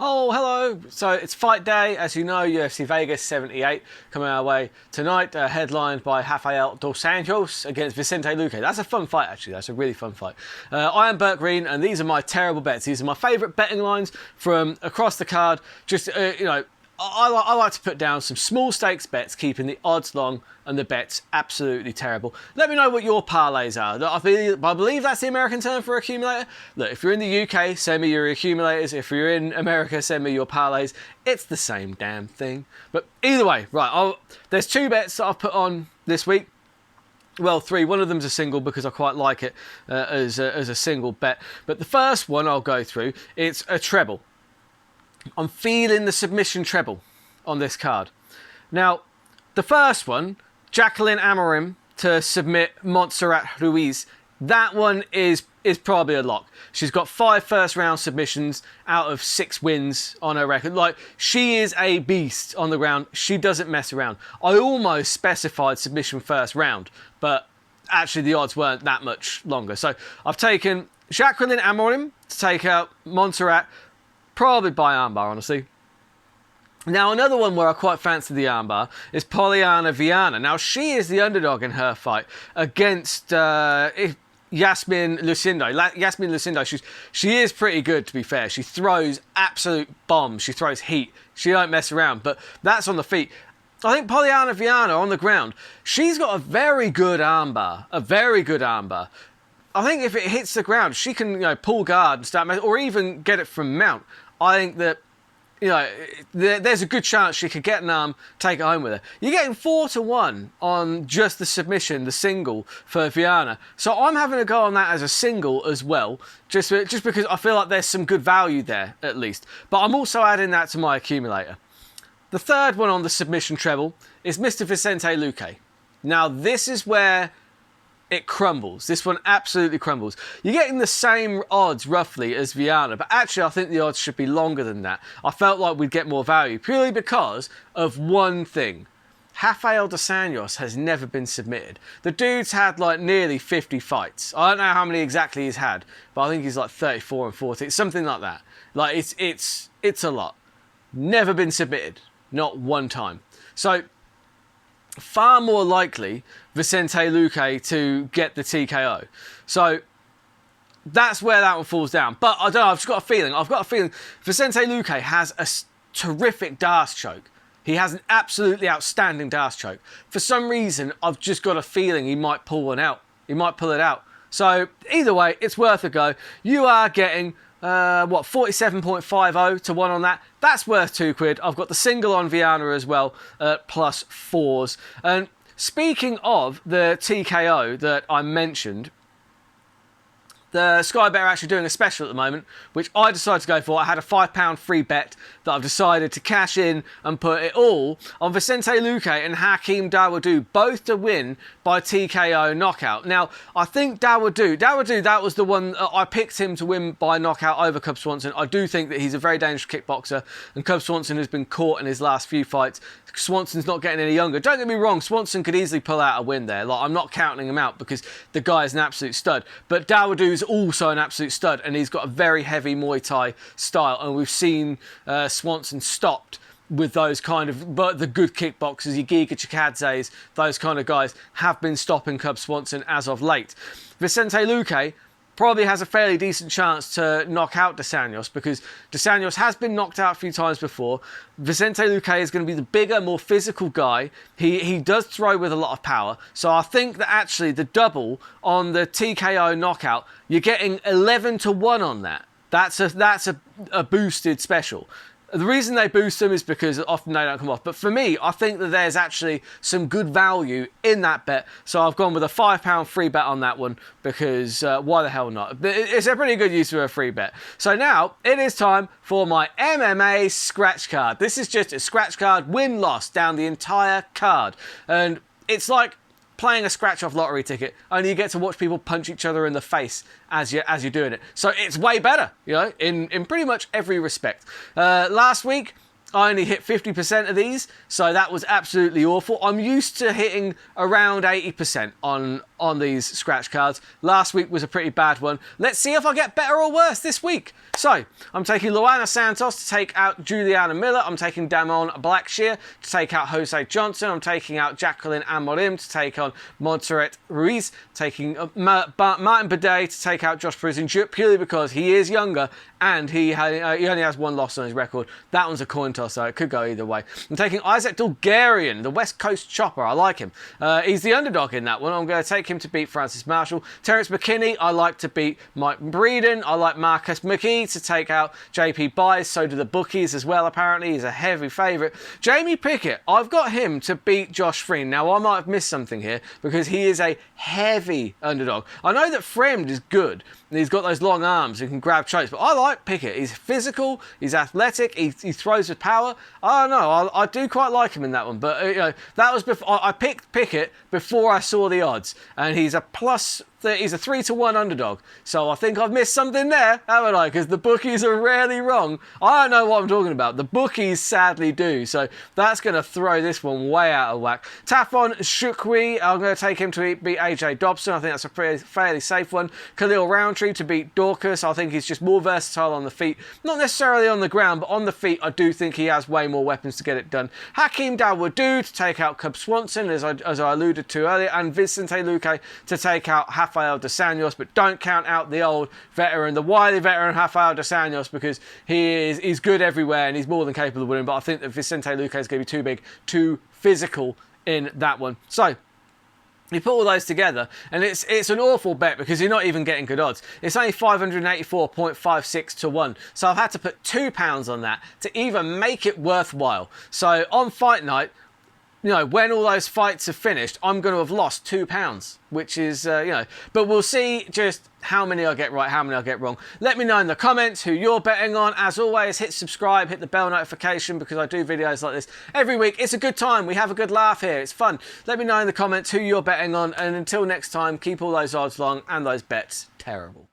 Oh, hello. So it's fight day, as you know, UFC Vegas 78 coming our way tonight, headlined by Rafael dos Anjos against Vicente Luque. That's a fun fight, actually. That's a really fun fight. I am Burt Green, and these are my terrible bets. These are my favourite betting lines from across the card. Just, I like to put down some small stakes bets, keeping the odds long and the bets absolutely terrible. Let me know what your parlays are. I believe that's the American term for accumulator. Look, if you're in the UK, send me your accumulators. If you're in America, send me your parlays. It's the same damn thing. But either way, right, there's two bets that I've put on this week. Well, three. One of them's a single because I quite like it as a single bet. But the first one I'll go through, it's a treble. I'm feeling the submission treble on this card. Now, the first one, Jacqueline Amorim to submit Montserrat Ruiz. That one is probably a lock. She's got 5 first-round submissions out of 6 wins on her record. Like, she is a beast on the ground. She doesn't mess around. I almost specified submission first round, but actually the odds weren't that much longer. So I've taken Jacqueline Amorim to take out Montserrat, probably by armbar, honestly. Now, another one where I quite fancy the armbar is Poliana Viana. Now, she is the underdog in her fight against Yasmin Lucindo. Yasmin Lucindo, she is pretty good, to be fair. She throws absolute bombs. She throws heat. She don't mess around, but that's on the feet. I think Poliana Viana on the ground, she's got a very good armbar. A very good armbar. I think if it hits the ground, she can pull guard and start, or even get it from mount. I think that there's a good chance she could get an arm, take it home with her. You're getting 4-1 on just the submission, the single for Viana. So I'm having a go on that as a single as well, just because I feel like there's some good value there at least. But I'm also adding that to my accumulator. The third one on the submission treble is Mr. Vicente Luque. Now this is where it crumbles. This one absolutely crumbles. You're getting the same odds roughly as Viana, but actually I think the odds should be longer than that. I felt like we'd get more value purely because of one thing. Rafael dos Anjos has never been submitted. The dude's had like nearly 50 fights. I don't know how many exactly he's had, but I think he's like 34 and 40, something like that. Like it's a lot. Never been submitted, not one time. So far more likely Vicente Luque to get the TKO. So that's where that one falls down. But I don't know, I've just got a feeling. Vicente Luque has a terrific D'Arce choke. He has an absolutely outstanding D'Arce choke. For some reason, I've just got a feeling he might pull one out. He might pull it out. So either way, it's worth a go. You are getting 47.50 to 1 on that. That's worth £2. I've got the single on Viana as well, plus 4s. And speaking of the TKO that I mentioned, the Sky Bet are actually doing a special at the moment, which I decided to go for. I had a £5 free bet that I've decided to cash in and put it all on Vicente Luque and Hakeem Dawodu, both to win by TKO knockout. Now, I think Dawodu, that was the one, I picked him to win by knockout over Cub Swanson. I do think that he's a very dangerous kickboxer, and Cub Swanson has been caught in his last few fights. Swanson's not getting any younger. Don't get me wrong, Swanson could easily pull out a win there. Like, I'm not counting him out because the guy is an absolute stud. But Dawodu's also an absolute stud, and he's got a very heavy Muay Thai style, and we've seen Swanson stopped with those kind of, but the good kickboxers, your Giga Chikadzes, those kind of guys have been stopping Cub Swanson as of late. Vicente Luque probably has a fairly decent chance to knock out dos Anjos because dos Anjos has been knocked out a few times before. Vicente Luque is going to be the bigger, more physical guy. He does throw with a lot of power. So I think that actually the double on the TKO knockout, you're getting 11-1 on that. That's a boosted special. The reason they boost them is because often they don't come off. But for me, I think that there's actually some good value in that bet. So I've gone with a £5 free bet on that one because why the hell not? It's a pretty good use of a free bet. So now it is time for my MMA scratch card. This is just a scratch card, win-loss down the entire card. And it's like playing a scratch-off lottery ticket, only you get to watch people punch each other in the face as you're doing it. So it's way better, in pretty much every respect. Last week, I only hit 50% of these, so that was absolutely awful. I'm used to hitting around 80% on on these scratch cards. Last week was a pretty bad one. Let's see if I get better or worse this week. So, I'm taking Luana Santos to take out Juliana Miller. I'm taking Damon Blackshear to take out Jose Johnson. I'm taking out Jacqueline Amorim to take on Montserrat Ruiz. Taking Martin Bidet to take out Josh Prison purely because he is younger and he only has one loss on his record. That one's a coin toss, so it could go either way. I'm taking Isaac Dulgarian, the West Coast chopper. I like him. He's the underdog in that one. I'm going to take him to beat Francis Marshall. Terence McKinney, I like to beat Mike Breeden. I like Marcus McGee to take out JP Bice. So do the bookies as well, apparently. He's a heavy favourite. Jamie Pickett, I've got him to beat Josh Friend. Now, I might have missed something here because he is a heavy underdog. I know that Friend is good. He's got those long arms and can grab chokes, but I like Pickett. He's physical, he's athletic, he throws with power. I don't know, I do quite like him in that one, but that was before I picked Pickett before I saw the odds, and he's a 3-1 underdog. So I think I've missed something there, haven't I? Because the bookies are rarely wrong. I don't know what I'm talking about. The bookies sadly do. So that's going to throw this one way out of whack. Tafon Shukwi, I'm going to take him to beat AJ Dobson. I think that's a fairly safe one. Khalil Roundtree to beat Dorcas. I think he's just more versatile on the feet. Not necessarily on the ground, but on the feet, I do think he has way more weapons to get it done. Hakeem Dawodu to take out Cub Swanson, as I alluded to earlier, and Vicente Luque to take out Rafael dos Anjos, but don't count out the old veteran, the wily veteran Rafael dos Anjos, because he's good everywhere and he's more than capable of winning, but I think that Vicente Luque is going to be too big, too physical in that one. So, you put all those together, and it's an awful bet because you're not even getting good odds. It's only 584.56 to 1. So I've had to put £2 on that to even make it worthwhile. So on fight night, when all those fights are finished, I'm going to have lost £2, which is, but we'll see just how many I get right, how many I get wrong. Let me know in the comments who you're betting on. As always, hit subscribe, hit the bell notification because I do videos like this every week. It's a good time. We have a good laugh here. It's fun. Let me know in the comments who you're betting on. And until next time, keep all those odds long and those bets terrible.